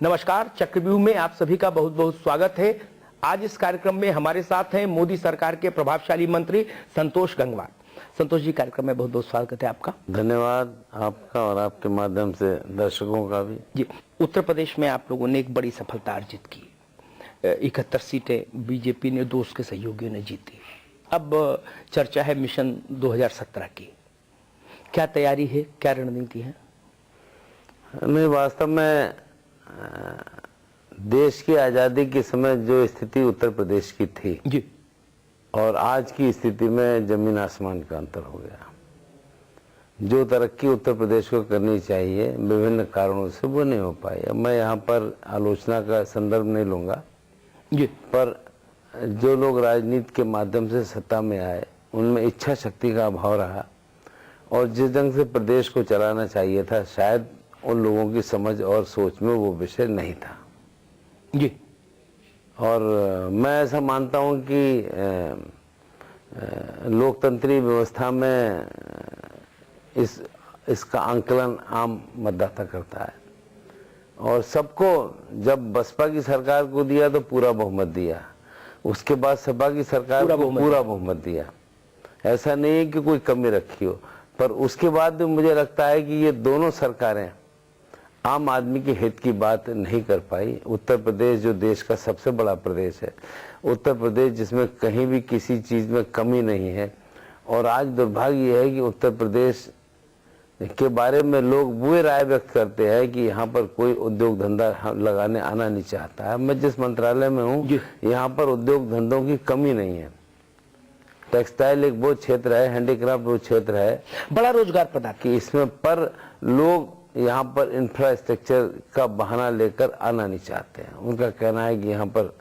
नमस्कार, चक्रव्यूह में आप सभी का बहुत बहुत स्वागत है। आज इस कार्यक्रम में हमारे साथ हैं मोदी सरकार के प्रभावशाली मंत्री संतोष गंगवार। संतोष जी, कार्यक्रम में बहुत बहुत स्वागत है आपका। धन्यवाद आपका और आपके माध्यम से दर्शकों का भी। जी, उत्तर प्रदेश में आप लोगों ने एक बड़ी सफलता अर्जित की। 71 सीटें बीजेपी ने, 2 उसके सहयोगियों ने जीती। अब चर्चा है मिशन 2017 की। क्या तैयारी है, क्या रणनीति है? नहीं, वास्तव में देश की आज़ादी के समय जो स्थिति उत्तर प्रदेश की थी जी, और आज की स्थिति में जमीन आसमान का अंतर हो गया। जो तरक्की उत्तर प्रदेश को करनी चाहिए विभिन्न कारणों से वो नहीं हो पाई। अब मैं यहाँ पर आलोचना का संदर्भ नहीं लूँगा जी, पर जो लोग राजनीति के माध्यम से सत्ता में आए उनमें इच्छा शक्ति का अभाव रहा और जिस ढंग से प्रदेश को चलाना चाहिए था शायद उन लोगों की समझ और सोच में वो विषय नहीं था। जी, और मैं ऐसा मानता हूं कि लोकतंत्री व्यवस्था में इसका आंकलन आम मतदाता करता है और सबको जब बसपा की सरकार को दिया तो पूरा बहुमत दिया, उसके बाद सपा की सरकार को पूरा बहुमत दिया। ऐसा नहीं है कि कोई कमी रखी हो, पर उसके बाद भी मुझे लगता है कि ये दोनों सरकारें आम आदमी के हित की बात नहीं कर पाई। उत्तर प्रदेश जो देश का सबसे बड़ा प्रदेश है, उत्तर प्रदेश जिसमें कहीं भी किसी चीज़ में कमी नहीं है, और आज दुर्भाग्य यह है कि उत्तर प्रदेश के बारे में लोग बुरी राय व्यक्त करते हैं कि यहाँ पर कोई उद्योग धंधा लगाने आना नहीं चाहता है। मैं जिस मंत्रालय में हूँ यहाँ पर उद्योग धंधों की कमी नहीं है। टेक्सटाइल एक वो क्षेत्र है, हैंडीक्राफ्ट वो क्षेत्र है, बड़ा रोजगार प्रदान कि इसमें, पर लोग यहाँ पर इंफ्रास्ट्रक्चर का बहाना लेकर आना नहीं चाहते हैं। उनका कहना है कि यहाँ पर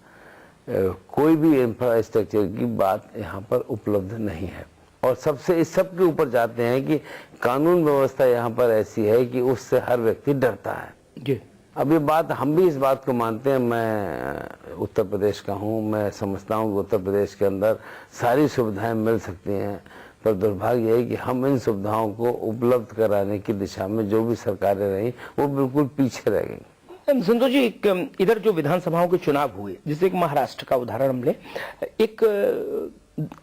कोई भी इंफ्रास्ट्रक्चर की बात यहाँ पर उपलब्ध नहीं है और सबसे इस सब के ऊपर जाते हैं कि कानून व्यवस्था यहाँ पर ऐसी है कि उससे हर व्यक्ति डरता है। जी, अब ये बात, हम भी इस बात को मानते हैं। मैं उत्तर प्रदेश का हूँ, मैं समझता हूँ कि उत्तर प्रदेश के अंदर सारी सुविधाएं मिल सकती हैं, पर दुर्भाग्य है कि हम इन सुविधाओं को उपलब्ध कराने की दिशा में जो भी सरकारें रही वो बिल्कुल पीछे रह गई। संतोष जी, इधर जो विधानसभाओं के चुनाव हुए, जैसे एक महाराष्ट्र का उदाहरण हम ले, एक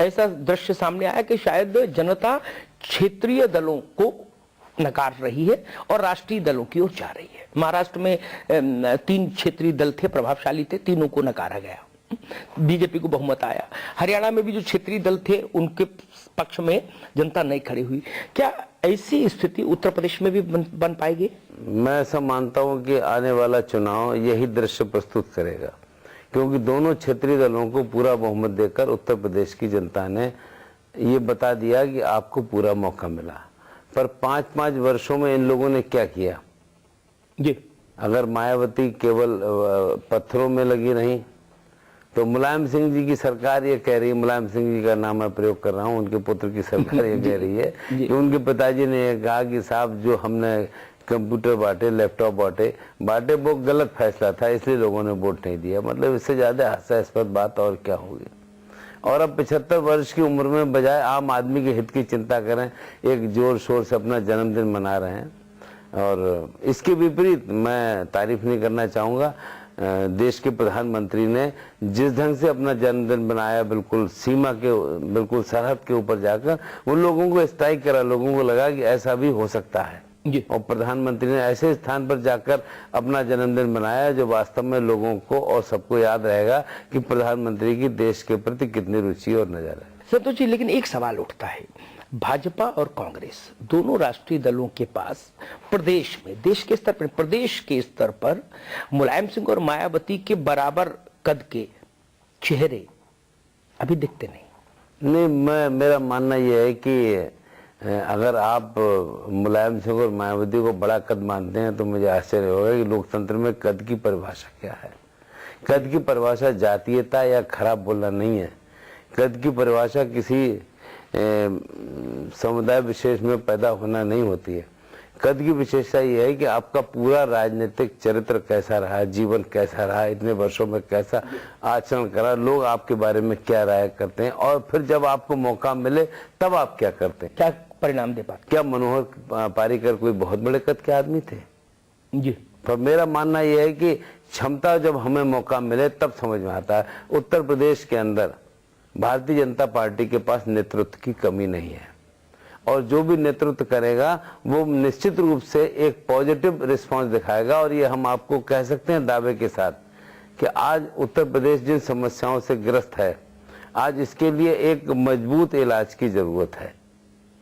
ऐसा दृश्य सामने आया कि शायद जनता क्षेत्रीय दलों को नकार रही है और राष्ट्रीय दलों की ओर जा रही है। महाराष्ट्र में 3 क्षेत्रीय दल थे, प्रभावशाली थे, तीनों को नकारा गया, बीजेपी को बहुमत आया। हरियाणा में भी जो क्षेत्रीय दल थे उनके पक्ष में जनता नहीं खड़ी हुई। क्या ऐसी स्थिति उत्तर प्रदेश में भी बन पाएगी? मैं ऐसा मानता हूं कि आने वाला चुनाव यही दृश्य प्रस्तुत करेगा, क्योंकि दोनों क्षेत्रीय दलों को पूरा बहुमत देकर उत्तर प्रदेश की जनता ने ये बता दिया कि आपको पूरा मौका मिला। पर 5-5 वर्षों में इन लोगों ने क्या किया? जी, अगर मायावती केवल पत्थरों में लगी रही तो मुलायम सिंह जी की सरकार ये कह रही है, मुलायम सिंह जी का नाम मैं प्रयोग कर रहा हूँ, उनके पुत्र की सरकार ये कह रही है कि उनके पिताजी ने ये कहा कि साहब जो हमने कंप्यूटर बांटे, लैपटॉप बांटे वो गलत फैसला था, इसलिए लोगों ने वोट नहीं दिया। मतलब इससे ज्यादा हास्यास्पद बात और क्या होगी? और अब 75 वर्ष की उम्र में बजाय आम आदमी के हित की चिंता करें, एक जोर शोर से अपना जन्मदिन मना रहे हैं। और इसके विपरीत मैं तारीफ नहीं करना चाहूँगा, देश के प्रधानमंत्री ने जिस ढंग से अपना जन्मदिन बनाया, बिल्कुल सीमा के, बिल्कुल सरहद के ऊपर जाकर उन लोगों को स्ट्राइक करा। लोगों को लगा कि ऐसा भी हो सकता है और प्रधानमंत्री ने ऐसे स्थान पर जाकर अपना जन्मदिन बनाया जो वास्तव में लोगों को और सबको याद रहेगा कि प्रधानमंत्री की देश के प्रति कितनी रुचि और नजर है। संतोष जी, लेकिन एक सवाल उठता है, भाजपा और कांग्रेस दोनों राष्ट्रीय दलों के पास प्रदेश में, देश के स्तर पर, प्रदेश के स्तर पर मुलायम सिंह और मायावती के बराबर कद के चेहरे अभी दिखते नहीं। मेरा मानना यह है कि अगर आप मुलायम सिंह और मायावती को बड़ा कद मानते हैं तो मुझे आश्चर्य होगा कि लोकतंत्र में कद की परिभाषा क्या है। कद की परिभाषा जातीयता या खराब बोलना नहीं है। कद की परिभाषा किसी समुदाय विशेष में पैदा होना नहीं होती है। कद की विशेषता यह है कि आपका पूरा राजनीतिक चरित्र कैसा रहा, जीवन कैसा रहा, इतने वर्षों में कैसा आचरण करा, लोग आपके बारे में क्या राय करते हैं, और फिर जब आपको मौका मिले तब आप क्या करते हैं, क्या परिणाम दे पाते। क्या मनोहर पारीकर कोई बहुत बड़े कद के आदमी थे? जी, पर मेरा मानना यह है कि क्षमता जब हमें मौका मिले तब समझ में आता है। उत्तर प्रदेश के अंदर भारतीय जनता पार्टी के पास नेतृत्व की कमी नहीं है और जो भी नेतृत्व करेगा वो निश्चित रूप से एक पॉजिटिव रिस्पांस दिखाएगा। और ये हम आपको कह सकते हैं दावे के साथ कि आज उत्तर प्रदेश जिन समस्याओं से ग्रस्त है, आज इसके लिए एक मजबूत इलाज की जरूरत है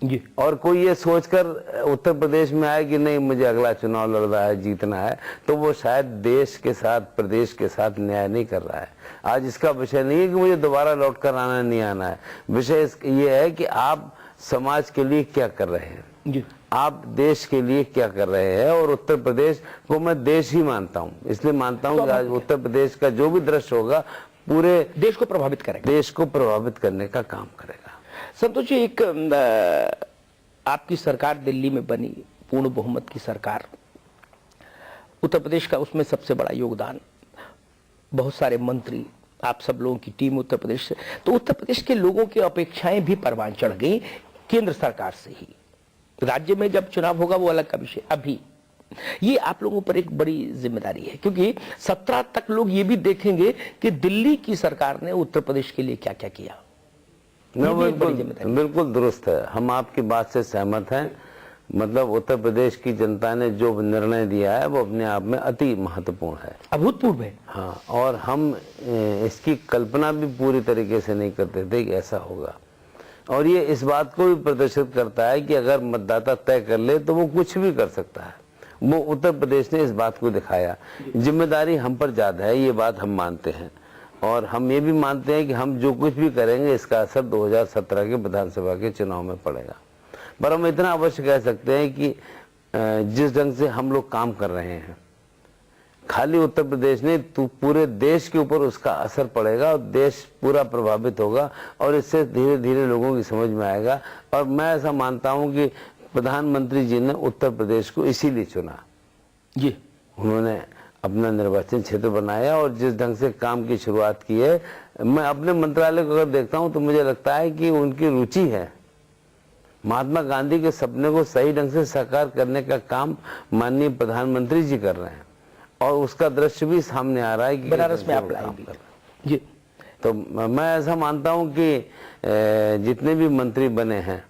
जी। और कोई ये सोचकर उत्तर प्रदेश में आए कि नहीं मुझे अगला चुनाव लड़ना है, जीतना है, तो वो शायद देश के साथ, प्रदेश के साथ न्याय नहीं कर रहा है। आज इसका विषय नहीं है कि मुझे दोबारा लौट कर आना नहीं आना है, विषय ये है कि आप समाज के लिए क्या कर रहे हैं जी। आप देश के लिए क्या कर रहे हैं। और उत्तर प्रदेश को मैं देश ही मानता हूं, इसलिए मानता हूं कि आज उत्तर प्रदेश का जो भी दृश्य होगा पूरे देश को प्रभावित करेगा, देश को प्रभावित करने का काम करेगा। संतोष जी, एक आपकी सरकार दिल्ली में बनी, पूर्ण बहुमत की सरकार, उत्तर प्रदेश का उसमें सबसे बड़ा योगदान, बहुत सारे मंत्री, आप सब लोगों की टीम उत्तर प्रदेश से, तो उत्तर प्रदेश के लोगों की अपेक्षाएं भी परवान चढ़ गई केंद्र सरकार से ही। राज्य में जब चुनाव होगा वो अलग का विषय, अभी ये आप लोगों पर एक बड़ी जिम्मेदारी है, क्योंकि 17 तक लोग ये भी देखेंगे कि दिल्ली की सरकार ने उत्तर प्रदेश के लिए क्या क्या किया। बिल्कुल दुरुस्त है, हम आपकी बात से सहमत हैं। मतलब उत्तर प्रदेश की जनता ने जो निर्णय दिया है वो अपने आप में अति महत्वपूर्ण है, अभूतपूर्व है। हाँ, और हम इसकी कल्पना भी पूरी तरीके से नहीं करते थे कि ऐसा होगा। और ये इस बात को भी प्रदर्शित करता है कि अगर मतदाता तय कर ले तो वो कुछ भी कर सकता है। वो उत्तर प्रदेश ने इस बात को दिखाया। जिम्मेदारी हम पर ज्यादा है, ये बात हम मानते हैं और हम ये भी मानते हैं कि हम जो कुछ भी करेंगे इसका असर 2017 के विधानसभा के चुनाव में पड़ेगा। पर हम इतना अवश्य कह सकते हैं कि जिस ढंग से हम लोग काम कर रहे हैं, खाली उत्तर प्रदेश नहीं तो पूरे देश के ऊपर उसका असर पड़ेगा और देश पूरा प्रभावित होगा और इससे धीरे धीरे लोगों की समझ में आएगा। और मैं ऐसा मानता हूं कि प्रधानमंत्री जी ने उत्तर प्रदेश को इसीलिए चुना जी। उन्होंने अपना निर्वाचन क्षेत्र बनाया और जिस ढंग से काम की शुरुआत की है, मैं अपने मंत्रालय को अगर देखता हूं तो मुझे लगता है कि उनकी रुचि है। महात्मा गांधी के सपने को सही ढंग से साकार करने का काम माननीय प्रधानमंत्री जी कर रहे हैं और उसका दृश्य भी सामने आ रहा है कि बनारस में आप लाए जी। तो मैं ऐसा मानता हूं कि जितने भी मंत्री बने हैं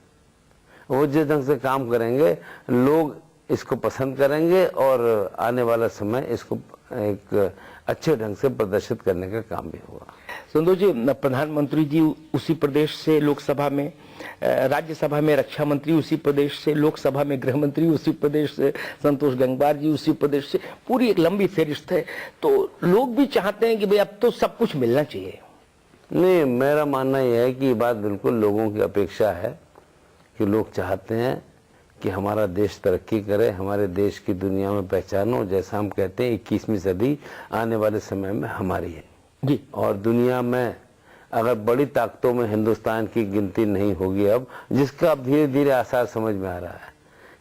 वो जिस ढंग से काम करेंगे लोग इसको पसंद करेंगे और आने वाला समय इसको एक अच्छे ढंग से प्रदर्शित करने का काम भी होगा। संतोष जी, प्रधानमंत्री जी उसी प्रदेश से लोकसभा में, राज्यसभा में रक्षा मंत्री उसी प्रदेश से, लोकसभा में गृह मंत्री उसी प्रदेश से, संतोष गंगवार जी उसी प्रदेश से, पूरी एक लंबी फेरिस्त है। तो लोग भी चाहते हैं कि भाई अब तो सब कुछ मिलना चाहिए। नहीं, मेरा मानना यह है कि ये बात बिल्कुल लोगों की अपेक्षा है कि लोग चाहते हैं कि हमारा देश तरक्की करे, हमारे देश की दुनिया में पहचान हो। जैसा हम कहते हैं 21वीं सदी आने वाले समय में हमारी है जी। और दुनिया में अगर बड़ी ताकतों में हिंदुस्तान की गिनती नहीं होगी अब, जिसका अब धीरे धीरे आसार समझ में आ रहा है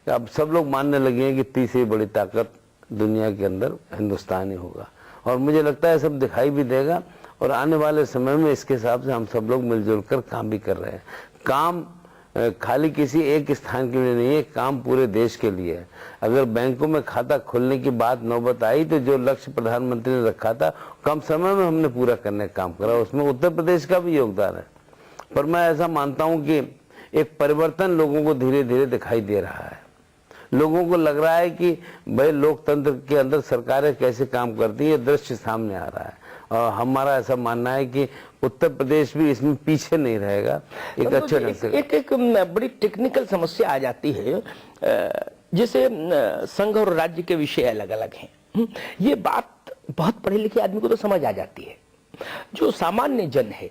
कि अब सब लोग मानने लगे हैं कि तीसरी बड़ी ताकत दुनिया के अंदर हिंदुस्तान ही होगा। और मुझे लगता है सब दिखाई भी देगा और आने वाले समय में इसके हिसाब से हम सब लोग मिलजुल कर काम भी कर रहे हैं। काम खाली किसी एक स्थान के लिए नहीं है, काम पूरे देश के लिए है। अगर बैंकों में खाता खोलने की बात नौबत आई तो जो लक्ष्य प्रधानमंत्री ने रखा था कम समय में हमने पूरा करने का काम करा, उसमें उत्तर प्रदेश का भी योगदान है। पर मैं ऐसा मानता हूं कि एक परिवर्तन लोगों को धीरे धीरे दिखाई दे रहा है। लोगों को लग रहा है कि भाई लोकतंत्र के अंदर सरकारें कैसे काम करती है, दृश्य सामने आ रहा है। और हमारा ऐसा मानना है कि उत्तर प्रदेश भी इसमें पीछे नहीं रहेगा। एक अच्छे ढंग से एक बड़ी टेक्निकल समस्या आ जाती है, जैसे संघ और राज्य के विषय अलग अलग हैं। ये बात बहुत पढ़े लिखे आदमी को तो समझ आ जाती है। जो सामान्य जन है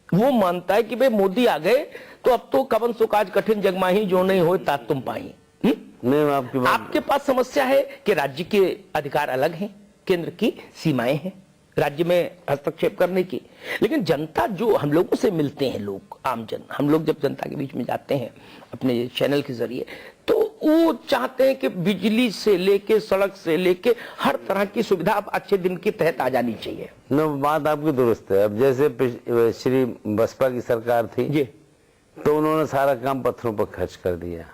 वो मानता है कि भाई मोदी आ गए तो अब तो कवन सो काज कठिन जगमाही जो नहीं हो तात तुम पाई। नहीं, आपके पास समस्या है कि राज्य के अधिकार अलग हैं, केंद्र की सीमाएं हैं राज्य में हस्तक्षेप करने की। लेकिन जनता जो हम लोगों से मिलते हैं, लोग आम जन, हम लोग जब जनता के बीच में जाते हैं अपने चैनल के जरिए, तो वो चाहते हैं कि बिजली से लेके सड़क से लेके हर तरह की सुविधा अब अच्छे दिन के तहत आ जानी चाहिए। न बात आपकी दुरुस्त है। अब जैसे श्री बसपा की सरकार थी जी, तो उन्होंने सारा काम पत्थरों पर खर्च कर दिया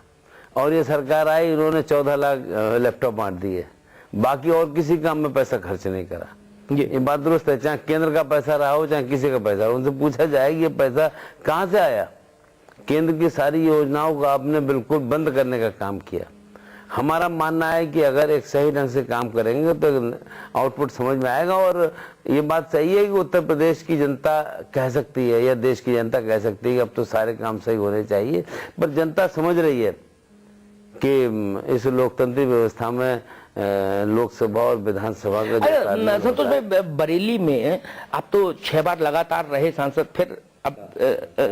और ये सरकार आई, इन्होंने 14 लाख लैपटॉप बांट दिए। बाकी और किसी काम में पैसा खर्च नहीं करा। ये बात दुरुस्त है, चाहे केंद्र का पैसा रहा हो चाहे किसी का पैसा, उनसे पूछा जाए कि ये पैसा कहां से आया। केंद्र की सारी योजनाओं को आपने बिल्कुल बंद करने का काम किया। हमारा मानना है कि अगर एक सही ढंग से काम करेंगे तो आउटपुट समझ में आएगा। और ये बात सही है कि उत्तर प्रदेश की जनता कह सकती है या देश की जनता कह सकती है कि अब तो सारे काम सही होने चाहिए, पर जनता समझ रही है कि इस लोकतांत्रिक व्यवस्था में लोकसभा और विधानसभा का संतोष भाई, बरेली में आप तो 6 बार लगातार रहे सांसद, फिर अब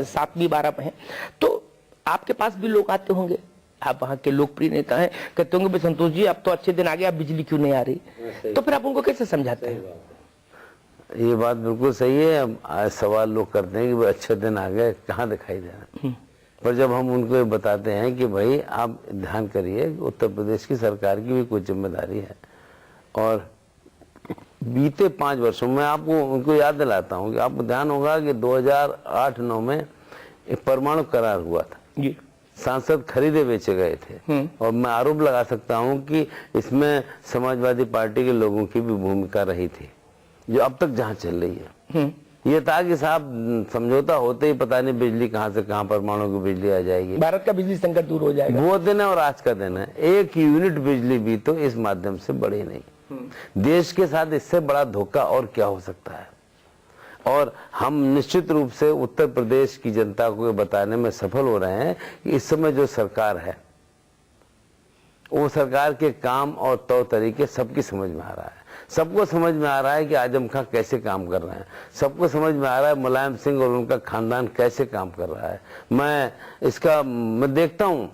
7वीं बार आप हैं, तो आपके पास भी लोग आते होंगे, आप वहां के लोकप्रिय नेता हैं, कहते होंगे संतोष जी अब तो अच्छे दिन आ गए, अब बिजली क्यों नहीं आ रही, तो फिर आप उनको कैसे समझाते हैं? ये बात बिल्कुल सही है। अब सवाल लोग करते हैं कि भाई अच्छे दिन आ गए, कहाँ दिखाई दे रहा है। पर जब हम उनको ये बताते हैं कि भाई आप ध्यान करिए, उत्तर प्रदेश की सरकार की भी कुछ जिम्मेदारी है। और बीते 5 वर्षों में आपको उनको याद दिलाता हूँ कि आपको ध्यान होगा कि 2008-9 में एक परमाणु करार हुआ था, सांसद खरीदे बेचे गए थे। और मैं आरोप लगा सकता हूं कि इसमें समाजवादी पार्टी के लोगों की भी भूमिका रही थी, जो अब तक जहां चल रही है। ये था कि साहब समझौता होते ही पता नहीं बिजली कहां से कहां परमाणु की बिजली आ जाएगी, भारत का बिजली संकट दूर हो जाएगा। वो दिन है और आज का दिन है। 1 यूनिट बिजली भी तो इस माध्यम से बढ़ी नहीं। देश के साथ इससे बड़ा धोखा और क्या हो सकता है। और हम निश्चित रूप से उत्तर प्रदेश की जनता को बताने में सफल हो रहे हैं कि इस समय जो सरकार है वो सरकार के काम और तौर तरीके सबकी समझ में आ रहा है। सबको समझ में आ रहा है कि आजम खां कैसे काम कर रहे हैं, सबको समझ में आ रहा है मुलायम सिंह और उनका खानदान कैसे काम कर रहा है। मैं देखता हूँ,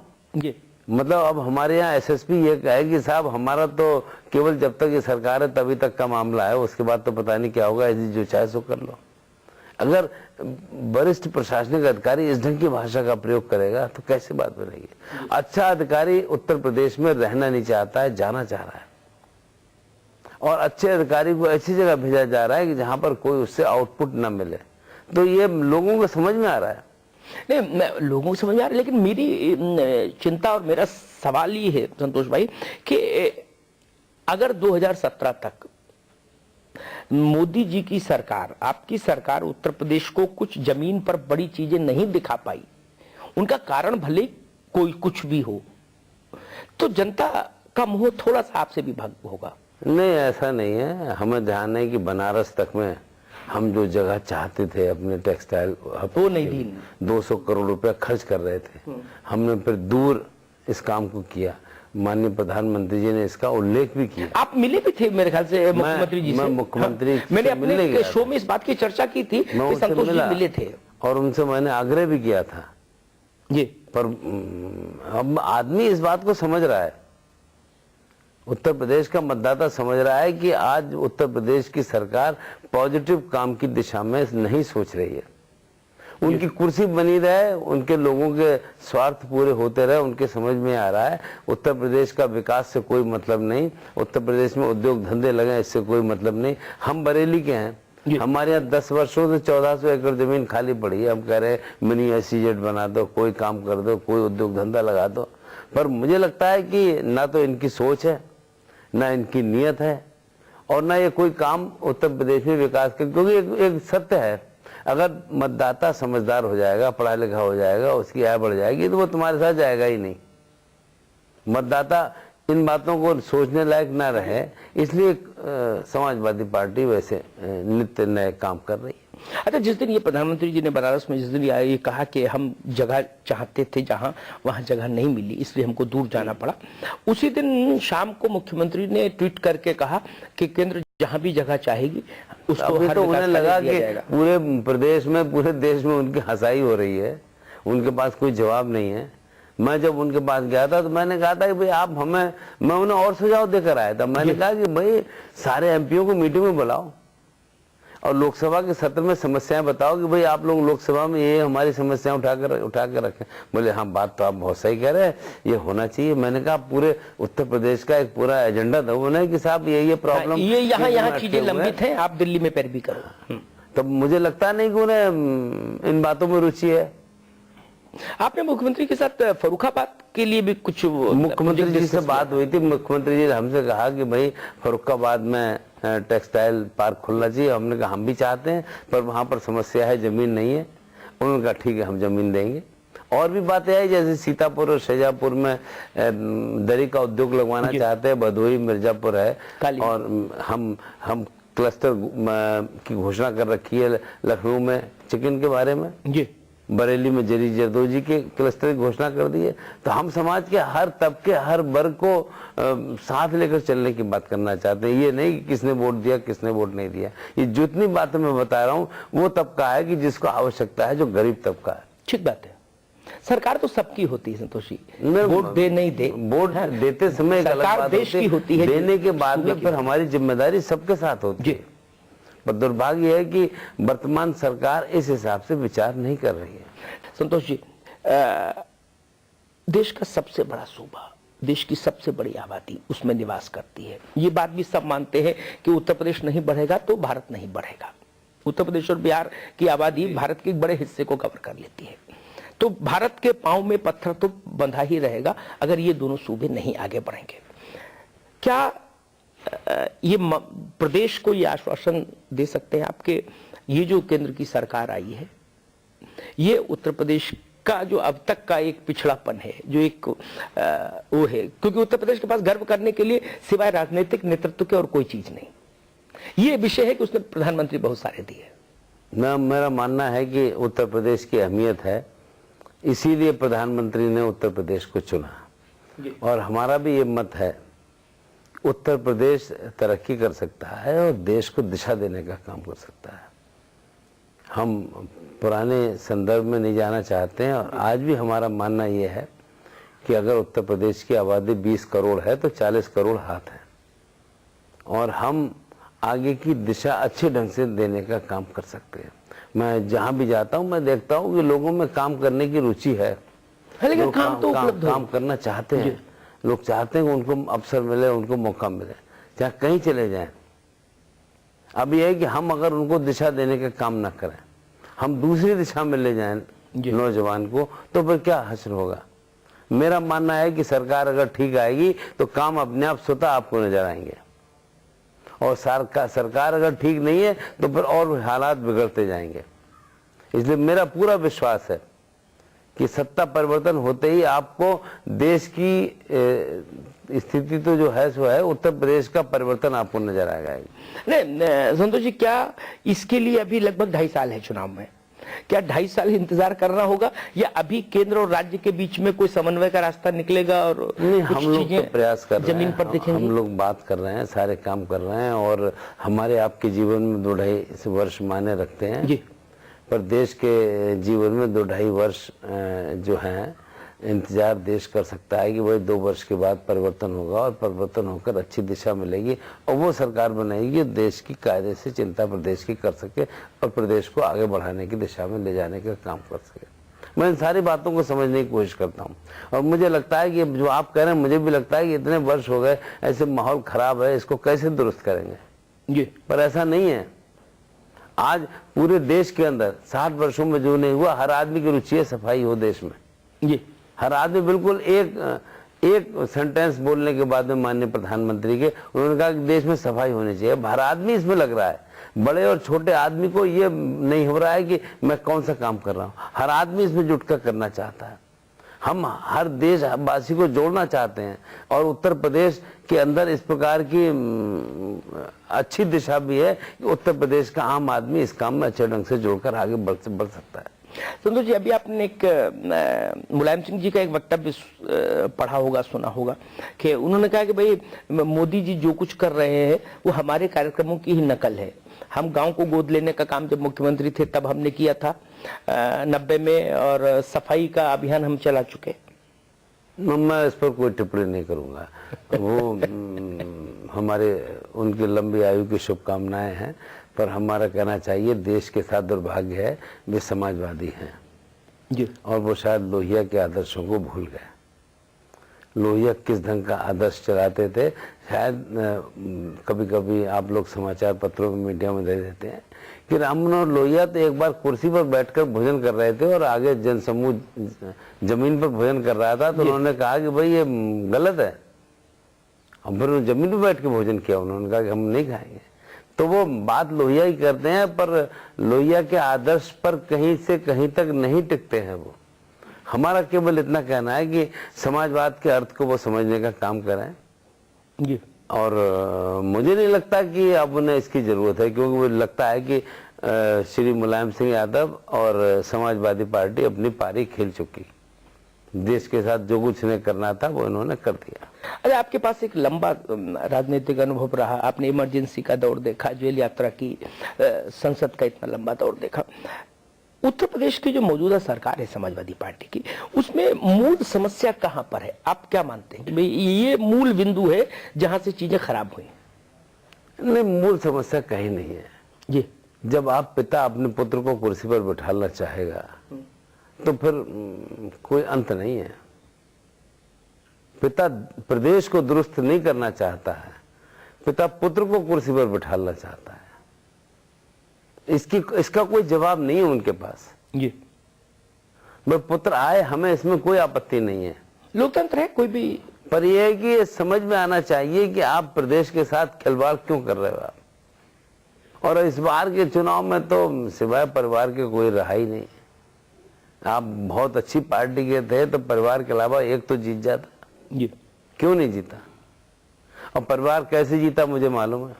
मतलब अब हमारे यहाँ एसएसपी ये कहे कि साहब हमारा तो केवल जब तक ये सरकार है तभी तक का मामला है, उसके बाद तो पता नहीं क्या होगा, ऐसी जो चाहे सो कर लो। अगर वरिष्ठ प्रशासनिक अधिकारी इस ढंग की भाषा का प्रयोग करेगा तो कैसे बात बनेगी। अच्छा अधिकारी उत्तर प्रदेश में रहना नहीं चाहता है, जाना चाह रहा है। और अच्छे अधिकारी को ऐसी जगह भेजा जा रहा है कि जहां पर कोई उससे आउटपुट न मिले। तो ये लोगों को समझ में आ रहा है। नहीं, लोगों को समझ आ रहा है, लेकिन मेरी चिंता और मेरा सवाल ये है संतोष भाई कि अगर 2017 तक मोदी जी की सरकार, आपकी सरकार उत्तर प्रदेश को कुछ जमीन पर बड़ी चीजें नहीं दिखा पाई, उनका कारण भले कोई कुछ भी हो, तो जनता का मुंह थोड़ा सा आपसे भी भंग होगा। नहीं, ऐसा नहीं है। हमें ध्यान है कि बनारस तक में हम जो जगह चाहते थे अपने टेक्सटाइल, वो नहीं दी। 200 करोड़ रुपया खर्च कर रहे थे, हमने फिर दूर इस काम को किया। माननीय प्रधानमंत्री जी ने इसका उल्लेख भी किया। आप मिले भी थे मेरे ख्याल से मुख्यमंत्री जी से। मैं मुख्यमंत्री मैंने अपने शो में इस बात की चर्चा की थी, संतोष जी मिले थे और उनसे मैंने आग्रह भी किया था जी। पर अब आदमी इस बात को समझ रहा है, उत्तर प्रदेश का मतदाता समझ रहा है कि आज उत्तर प्रदेश की सरकार पॉजिटिव काम की दिशा में नहीं सोच रही है। उनकी कुर्सी बनी रहे, उनके लोगों के स्वार्थ पूरे होते रहे, उनके समझ में आ रहा है उत्तर प्रदेश का विकास से कोई मतलब नहीं, उत्तर प्रदेश में उद्योग धंधे लगे इससे कोई मतलब नहीं। हम बरेली के हैं, हमारे यहाँ 10 वर्षों से 1400 एकड़ जमीन खाली पड़ी है। हम कह रहे हैं मिनी SEZ बना दो, कोई काम कर दो, कोई उद्योग धंधा लगा दो। पर मुझे लगता है कि ना तो इनकी सोच है, ना इनकी नीयत है, और ना ये कोई काम उत्तर प्रदेश में विकास के, क्योंकि एक सत्य है, अगर मतदाता समझदार हो जाएगा, पढ़ा लिखा हो जाएगा, उसकी आय बढ़ जाएगी, तो वो तुम्हारे साथ जाएगा ही नहीं। मतदाता इन बातों को सोचने लायक ना रहे, इसलिए समाजवादी पार्टी वैसे नित्य नए काम कर रही है। अच्छा, जिस दिन ये प्रधानमंत्री जी ने बनारस में जिस दिन ये कहा कि हम जगह चाहते थे जहां, वहां जगह नहीं मिली इसलिए हमको दूर जाना पड़ा, उसी दिन शाम को मुख्यमंत्री ने ट्वीट करके कहा कि केंद्र जहां भी जगह चाहेगी उसको हर तो उन्हें लगा कि पूरे प्रदेश में, पूरे देश में उनकी हंसाई हो रही है, उनके पास कोई जवाब नहीं है। मैं जब उनके पास गया था तो मैंने कहा था कि भाई आप हमें, मैं उन्हें और सुझाव देकर आया था। मैंने कहा कि भाई सारे MPओं को मीटिंग में बुलाओ और लोकसभा के सत्र में समस्याएं बताओ कि भाई आप लोग लोकसभा में ये हमारी समस्याएं उठा कर रखें। बोले हाँ, बात तो आप बहुत सही कह रहे हैं, ये होना चाहिए। मैंने कहा पूरे उत्तर प्रदेश का एक पूरा एजेंडा था उन्हें कि साहब ये प्रॉब्लम, ये यहाँ चीजें लंबित हैं, आप दिल्ली में पैरवी करो। तब मुझे लगता नहीं कि उन्हें इन बातों में रुचि है। आपने मुख्यमंत्री के साथ फर्रुखाबाद के लिए भी कुछ मुख्यमंत्री जी से बात हुई थी। मुख्यमंत्री जी ने हमसे कहा कि भाई फर्रुखाबाद में टेक्सटाइल पार्क खुलना चाहिए। हमने कहा हम भी चाहते हैं, पर वहां पर समस्या है, जमीन नहीं है। उन्होंने कहा ठीक है, हम जमीन देंगे। और भी बातें आई, जैसे सीतापुर और शाहजहांपुर में दरी का उद्योग लगवाना चाहते हैं, भदोही मिर्जापुर है, और हम क्लस्टर की घोषणा कर रखी है लखनऊ में चिकन के बारे में जी, बरेली में जरी जरदोजी के क्लस्टर की घोषणा कर दी है। तो हम समाज के हर तबके हर वर्ग को साथ लेकर चलने की बात करना चाहते हैं। ये नहीं कि किसने वोट दिया किसने वोट नहीं दिया। ये जितनी बातें मैं बता रहा हूँ वो तबका है कि जिसको आवश्यकता है, जो गरीब तबका है। ठीक बात है। सरकार तो सबकी होती है संतोष जी, वोट दे नहीं दे, वोट देते समय सरकार देश की होती है, देने के बाद में फिर हमारी जिम्मेदारी सबके साथ होती है। पर दुर्भाग्य है कि वर्तमान सरकार इस हिसाब से विचार नहीं कर रही है। संतोष जी, देश का सबसे बड़ा सूबा, देश की सबसे बड़ी आबादी उसमें निवास करती है। ये बात भी सब मानते हैं कि उत्तर प्रदेश नहीं बढ़ेगा तो भारत नहीं बढ़ेगा। उत्तर प्रदेश और बिहार की आबादी भारत के एक बड़े हिस्से को कवर कर लेती है। तो भारत के पांव में पत्थर तो बंधा ही रहेगा अगर ये दोनों सूबे नहीं आगे बढ़ेंगे। क्या ये प्रदेश को ये आश्वासन दे सकते हैं आपके ये जो केंद्र की सरकार आई है, ये उत्तर प्रदेश का जो अब तक का एक पिछड़ापन है, जो एक वो है, क्योंकि उत्तर प्रदेश के पास गर्व करने के लिए सिवाय राजनीतिक नेतृत्व के और कोई चीज नहीं। ये विषय है कि उसने प्रधानमंत्री बहुत सारे दिए। मेरा मानना है कि उत्तर प्रदेश की अहमियत है, इसीलिए प्रधानमंत्री ने उत्तर प्रदेश को चुना। और हमारा भी ये मत है, उत्तर प्रदेश तरक्की कर सकता है और देश को दिशा देने का काम कर सकता है। हम पुराने संदर्भ में नहीं जाना चाहते हैं, और आज भी हमारा मानना ये है कि अगर उत्तर प्रदेश की आबादी 20 करोड़ है तो 40 करोड़ हाथ है, और हम आगे की दिशा अच्छे ढंग से देने का काम कर सकते हैं। मैं जहां भी जाता हूं मैं देखता हूं कि लोगों में काम करने की रुचि है, लेकिन काम करना चाहते हैं। लोग चाहते हैं कि उनको अवसर मिले, उनको मौका मिले, चाहे कहीं चले जाएं। अब यह है कि हम अगर उनको दिशा देने का काम ना करें, हम दूसरी दिशा में ले जाएं नौजवान को, तो फिर क्या हासिल होगा। मेरा मानना है कि सरकार अगर ठीक आएगी तो काम अपने आप स्वतः आपको नजर आएंगे, और सरकार अगर ठीक नहीं है तो फिर और हालात बिगड़ते जाएंगे। इसलिए मेरा पूरा विश्वास है कि सत्ता परिवर्तन होते ही आपको देश की स्थिति तो जो है सो है, उत्तर प्रदेश का परिवर्तन आपको नजर आएगा। नहीं संतोष जी, क्या इसके लिए अभी लगभग 2.5 साल है चुनाव में, क्या 2.5 साल इंतजार करना होगा, या अभी केंद्र और राज्य के बीच में कोई समन्वय का रास्ता निकलेगा? और नहीं, हम लोग तो प्रयास कर रहे हैं, जमीन पर देखेंगे, हम लोग बात कर रहे हैं, सारे काम कर रहे हैं, और हमारे आपके जीवन में 2-2.5 वर्ष मायने रखते हैं जी। पर देश के जीवन में 2-2.5 वर्ष जो हैं इंतजार देश कर सकता है कि वही 2 वर्ष के बाद परिवर्तन होगा, और परिवर्तन होकर अच्छी दिशा मिलेगी, और वो सरकार बनेगी देश की कायदे से चिंता प्रदेश की कर सके और प्रदेश को आगे बढ़ाने की दिशा में ले जाने का काम कर सके। मैं इन सारी बातों को समझने की कोशिश करता हूँ, और मुझे लगता है कि जो आप कह रहे हैं, मुझे भी लगता है कि इतने वर्ष हो गए, ऐसे माहौल खराब है, इसको कैसे दुरुस्त करेंगे जी। पर ऐसा नहीं है। आज पूरे देश के अंदर 60 वर्षों में जो नहीं हुआ, हर आदमी की रुचि है सफाई हो देश में जी। हर आदमी बिल्कुल एक सेंटेंस बोलने के बाद में माननीय प्रधानमंत्री के उन्होंने कहा कि देश में सफाई होनी चाहिए। हर आदमी इसमें लग रहा है, बड़े और छोटे आदमी को ये नहीं हो रहा है कि मैं कौन सा काम कर रहा हूँ, हर आदमी इसमें जुटकर करना चाहता है। हम हर देशवासी को जोड़ना चाहते हैं, और उत्तर प्रदेश के अंदर इस प्रकार की अच्छी दिशा भी है कि उत्तर प्रदेश का आम आदमी इस काम में अच्छे ढंग से जोड़कर आगे बढ़ सकता है। संतोष जी, अभी आपने एक मुलायम सिंह जी का एक वक्तव्य पढ़ा होगा, सुना होगा, कि उन्होंने कहा कि भाई मोदी जी जो कुछ कर रहे हैं वो हमारे कार्यक्रमों की ही नकल है। हम गांव को गोद लेने का काम जब मुख्यमंत्री थे तब हमने किया था 90 में, और सफाई का अभियान हम चला चुके। मैं इस पर कोई टिप्पणी नहीं करूंगा। वो हमारे उनकी लंबी आयु की शुभकामनाएं हैं, पर हमारा कहना चाहिए देश के साथ दुर्भाग्य है वे समाजवादी हैं जी, और वो शायद लोहिया के आदर्शों को भूल गए। लोहिया किस ढंग का आदर्श चलाते थे, शायद कभी कभी आप लोग समाचार पत्रों में, मीडिया में दे देते हैं कि राममनोहर लोहिया तो एक बार कुर्सी पर बैठकर भोजन कर रहे थे और आगे जनसमूह जमीन पर भोजन कर रहा था, तो उन्होंने कहा कि भाई ये गलत है, और फिर जमीन पर बैठ के भोजन किया। उन्होंने कहा कि हम नहीं खाएंगे। तो वो बात लोहिया ही करते हैं, पर लोहिया के आदर्श पर कहीं से कहीं तक नहीं टिकते हैं वो। हमारा केवल इतना कहना है कि समाजवाद के अर्थ को वो समझने का काम करें जी। और मुझे नहीं लगता कि अब उन्हें इसकी जरूरत है, क्योंकि मुझे लगता है कि श्री मुलायम सिंह यादव और समाजवादी पार्टी अपनी पारी खेल चुकी। देश के साथ जो कुछ इन्हें करना था वो इन्होंने कर दिया। अरे आपके पास एक लंबा राजनीतिक अनुभव रहा, आपने इमरजेंसी का दौर देखा, जेल यात्रा की, संसद का इतना लंबा दौर देखा। उत्तर प्रदेश की जो मौजूदा सरकार है समाजवादी पार्टी की, उसमें मूल समस्या कहां पर है? आप क्या मानते हैं कि भाई ये मूल बिंदु है जहां से चीजें खराब हुई? नहीं, मूल समस्या कहीं नहीं है जी। जब आप पिता अपने पुत्र को कुर्सी पर बिठाना चाहेगा तो फिर कोई अंत नहीं है। पिता प्रदेश को दुरुस्त नहीं करना चाहता है, पिता पुत्र को कुर्सी पर बिठाना चाहता है। इसका कोई जवाब नहीं है उनके पास। जी। भाई पुत्र आए, हमें इसमें कोई आपत्ति नहीं है, लोकतंत्र है, कोई भी। पर यह है कि ये समझ में आना चाहिए कि आप प्रदेश के साथ खिलवाड़ क्यों कर रहे हो आप। और इस बार के चुनाव में तो सिवाय परिवार के कोई रहा ही नहीं। आप बहुत अच्छी पार्टी के थे तो परिवार के अलावा एक तो जीत जाता। जी। क्यों नहीं जीता? और परिवार कैसे जीता मुझे मालूम है।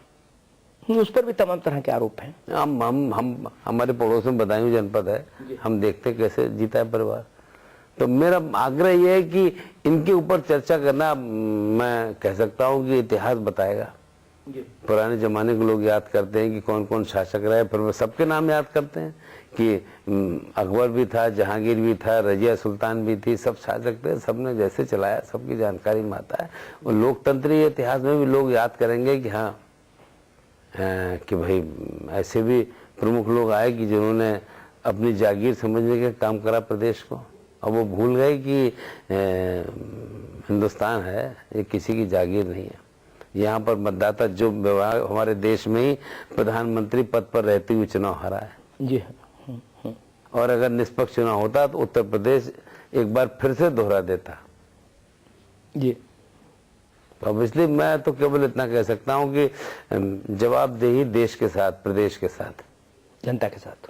उस पर भी तमाम तरह के आरोप हैं। हम हमारे पड़ोस में बदायूं जनपद है, हम देखते कैसे जीता है परिवार। तो मेरा आग्रह यह है कि इनके ऊपर चर्चा करना, मैं कह सकता हूं कि इतिहास बताएगा। पुराने जमाने के लोग याद करते हैं कि कौन कौन शासक रहे, फिर वो सबके नाम याद करते हैं कि अकबर भी था, जहांगीर भी था, रजिया सुल्तान भी थी, सब शासक थे, सबने जैसे चलाया, सबकी जानकारी में आता है। और लोकतंत्री इतिहास में भी लोग याद करेंगे कि हाँ कि भाई ऐसे भी प्रमुख लोग आए कि जिन्होंने अपनी जागीर समझने का काम करा प्रदेश को, और वो भूल गए कि हिंदुस्तान है ये किसी की जागीर नहीं है। यहाँ पर मतदाता जो व्यवहार, हमारे देश में ही प्रधानमंत्री पद पर रहते हुए चुनाव हारा है जी। और अगर निष्पक्ष चुनाव होता तो उत्तर प्रदेश एक बार फिर से दोहरा देता जी। अब इसलिए मैं तो केवल इतना कह सकता हूं कि जवाबदेही देश के साथ, प्रदेश के साथ, जनता के साथ।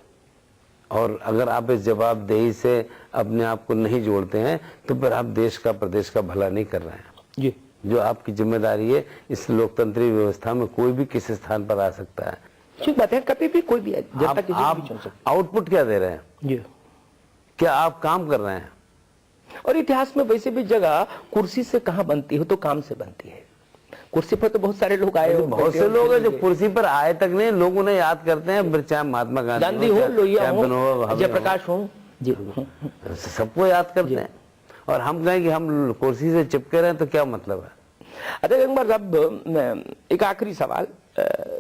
और अगर आप इस जवाबदेही से अपने आप को नहीं जोड़ते हैं तो फिर आप देश का, प्रदेश का भला नहीं कर रहे हैं। जी। जो आपकी जिम्मेदारी है, इस लोकतंत्री व्यवस्था में कोई भी किसी स्थान पर आ सकता है। ठीक बात है, कभी भी कोई भी जनता किसी को भी चुन सकती है। आउटपुट क्या दे रहे हैं? जी। क्या आप काम कर रहे हैं? और इतिहास में वैसे भी जगह कुर्सी से कहां बनती है, तो काम से बनती है। कुर्सी पर तो बहुत सारे लोग आए, बहुत से लोग हैं जो कुर्सी पर आए तक नहीं, लोग उन्हें याद करते हैं, चाहे महात्मा गांधी हो, लोहिया हो, जयप्रकाश हो, जी, सबको याद करते हैं। और हम कहें कि हम कुर्सी से चिपके रहे तो क्या मतलब है? अच्छा एक बार अब एक आखिरी सवाल,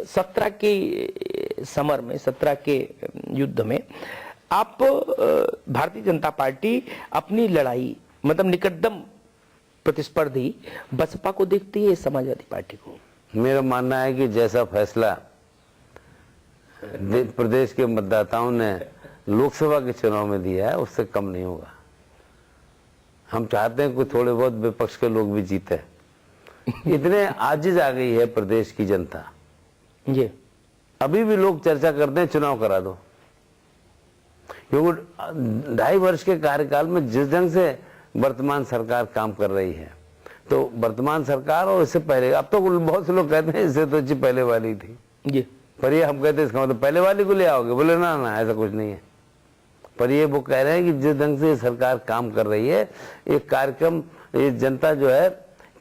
17 के समर में, 17 के युद्ध में आप भारतीय जनता पार्टी अपनी लड़ाई, मतलब निकटतम प्रतिस्पर्धी बसपा को देखती है, समाजवादी पार्टी को? मेरा मानना है कि जैसा फैसला प्रदेश के मतदाताओं ने लोकसभा के चुनाव में दिया है उससे कम नहीं होगा। हम चाहते हैं कि थोड़े बहुत विपक्ष के लोग भी जीते। इतने आजिज आ गई है प्रदेश की जनता। जी। अभी भी लोग चर्चा करते हैं चुनाव करा दो, क्योंकि 2.5 वर्ष के कार्यकाल में जिस ढंग से वर्तमान सरकार काम कर रही है, तो वर्तमान सरकार और इससे पहले, अब तो बहुत से लोग कहते हैं इससे तो अच्छी पहले वाली थी जी, पर ये हम कहते हैं इसका मतलब पहले वाली को ले आओगे, बोले ना ना ऐसा कुछ नहीं है। पर ये वो कह रहे हैं कि जिस ढंग से सरकार काम कर रही है, एक कार्यक्रम, ये जनता जो है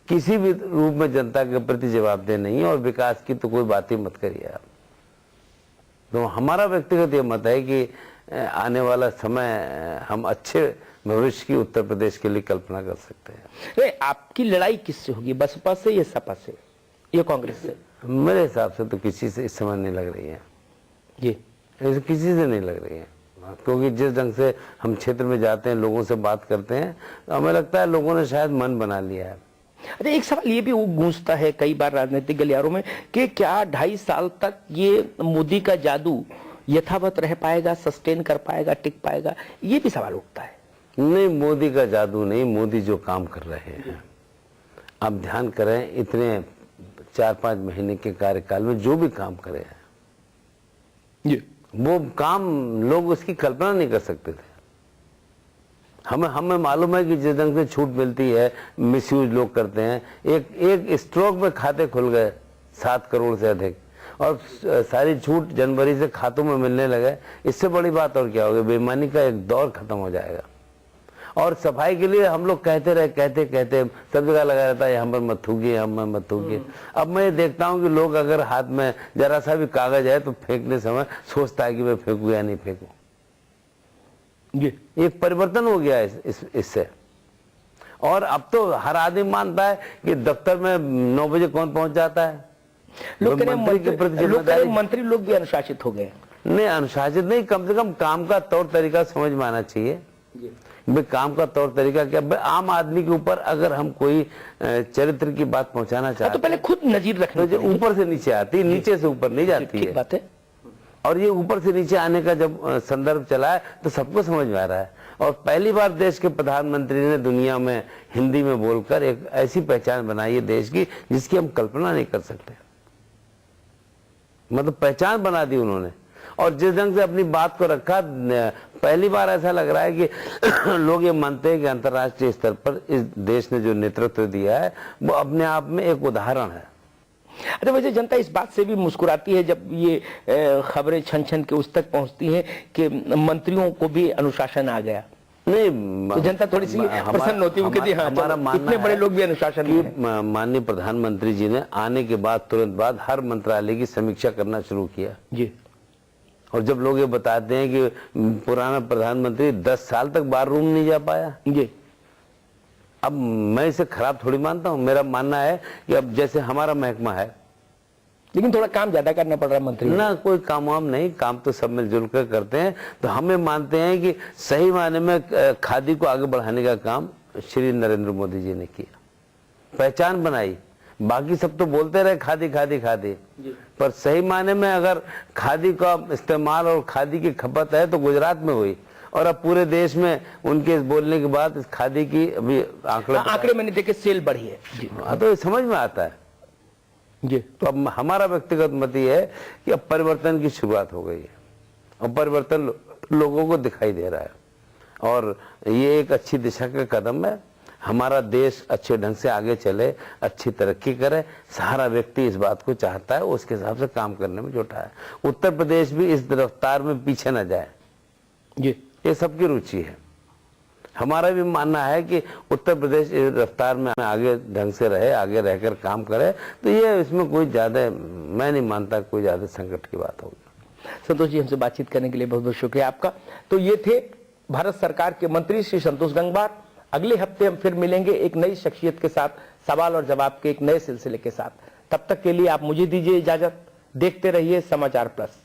किसी भी रूप में जनता के प्रति जवाबदेह नहीं है, और विकास की तो कोई बात ही मत करिए आप। तो हमारा व्यक्तिगत ये मत है कि आने वाला समय हम अच्छे भविष्य की उत्तर प्रदेश के लिए कल्पना कर सकते हैं। नहीं, आपकी लड़ाई किससे होगी, बसपा से या सपा से या कांग्रेस से? मेरे हिसाब से तो किसी से इस समय नहीं लग रही है जी, किसी से नहीं लग रही है, क्योंकि जिस ढंग से हम क्षेत्र में जाते हैं, लोगों से बात करते हैं, तो हमें लगता है लोगों ने शायद मन बना लिया है अच्छा, एक सवाल ये भी गूंजता है कई बार राजनीतिक गलियारों में कि क्या 2.5 साल तक ये मोदी का जादू यथावत रह पाएगा, सस्टेन कर पाएगा, टिक पाएगा, ये भी सवाल उठता है। नहीं, मोदी का जादू नहीं, मोदी जो काम कर रहे हैं, आप ध्यान करें, इतने 4-5 महीने के कार्यकाल में जो भी काम करे हैं, वो काम लोग उसकी कल्पना नहीं कर सकते थे। हमें मालूम है कि जिस ढंग से छूट मिलती है, मिसयूज लोग करते हैं। एक स्ट्रोक में खाते खुल गए 7 करोड़ से अधिक, और सारी छूट जनवरी से खातों में मिलने लगे। इससे बड़ी बात और क्या होगी? बेईमानी का एक दौर खत्म हो जाएगा। और सफाई के लिए हम लोग कहते रहे, कहते सब जगह लगा रहता है, यहाँ पर मत थूकिए, यहाँ पर मत थूकिए। अब मैं देखता हूँ कि लोग अगर हाथ में जरा सा भी कागज है तो फेंकने समय सोचता है कि मैं फेंकूं या नहीं फेंकूं। एक परिवर्तन हो गया इससे। और अब तो हर आदमी मानता है कि दफ्तर में 9 बजे कौन पहुंच जाता है। लोग मंत्री लोग भी अनुशासित हो गए। नहीं, अनुशासित नहीं, कम से कम काम का तौर तरीका समझ में आना चाहिए। भाई काम का तौर तरीका क्या? आम आदमी के ऊपर अगर हम कोई चरित्र की बात पहुंचाना चाहते तो पहले खुद नजीर रखना, तो ऊपर से नीचे आती है, नीचे से ऊपर नहीं जाती है। बात है। और ये ऊपर से नीचे आने का जब संदर्भ चला है तो सबको समझ में आ रहा है। और पहली बार देश के प्रधानमंत्री ने दुनिया में हिंदी में बोलकर एक ऐसी पहचान बनाई है देश की जिसकी हम कल्पना नहीं कर सकते। मतलब पहचान बना दी उन्होंने। और जिस ढंग से अपनी बात को रखा, पहली बार ऐसा लग रहा है कि लोग ये मानते हैं कि अंतर्राष्ट्रीय स्तर पर इस देश ने जो नेतृत्व दिया है वो अपने आप में एक उदाहरण है। अच्छा, वैसे जनता इस बात से भी मुस्कुराती है जब ये खबरें छन के उस तक पहुंचती हैं कि मंत्रियों को भी अनुशासन आ गया। नहीं, तो जनता थोड़ी सी प्रसन्न होती है। हमारा इतने बड़े लोग भी अनुशासन में। माननीय प्रधानमंत्री जी ने आने के बाद तुरंत बाद हर मंत्रालय की समीक्षा करना शुरू किया जी। और जब लोग ये बताते हैं कि पुराना प्रधानमंत्री 10 साल तक बार रूम नहीं जा पाया जी, अब मैं इसे खराब थोड़ी मानता हूं। मेरा मानना है कि अब जैसे हमारा महकमा है, लेकिन थोड़ा काम ज्यादा करना पड़ रहा है मंत्री ना। कोई काम वाम नहीं, काम तो सब मिलजुल कर करते हैं। तो हमें मानते हैं कि सही मायने में खादी को आगे बढ़ाने का काम श्री नरेंद्र मोदी जी ने किया, पहचान बनाई। बाकी सब तो बोलते रहे खादी खादी खादी, पर सही मायने में अगर खादी का इस्तेमाल और खादी की खपत है तो गुजरात में हुई। और अब पूरे देश में उनके इस बोलने के बाद इस खादी की अभी आंकड़े मैंने देखे, सेल बढ़ी है। तो समझ में आता है जी। तो अब हमारा व्यक्तिगत मत ये है कि अब परिवर्तन की शुरुआत हो गई है और परिवर्तन लोगों को दिखाई दे रहा है। और ये एक अच्छी दिशा का कदम है। हमारा देश अच्छे ढंग से आगे चले, अच्छी तरक्की करे, सारा व्यक्ति इस बात को चाहता है, उसके हिसाब से काम करने में जुटा है। उत्तर प्रदेश भी इस रफ्तार में पीछे न जाए जी, ये सबकी रुचि है। हमारा भी मानना है कि उत्तर प्रदेश इस रफ्तार में आगे ढंग से रहे, आगे रहकर काम करे। तो ये इसमें कोई ज्यादा, मैं नहीं मानता कोई ज्यादा संकट की बात होगी। संतोष जी, हमसे बातचीत करने के लिए बहुत बहुत शुक्रिया आपका। तो ये थे भारत सरकार के मंत्री श्री संतोष गंगवार। अगले हफ्ते हम फिर मिलेंगे एक नई शख्सियत के साथ, सवाल और जवाब के एक नए सिलसिले के साथ। तब तक के लिए आप मुझे दीजिए इजाजत। देखते रहिए समाचार प्लस।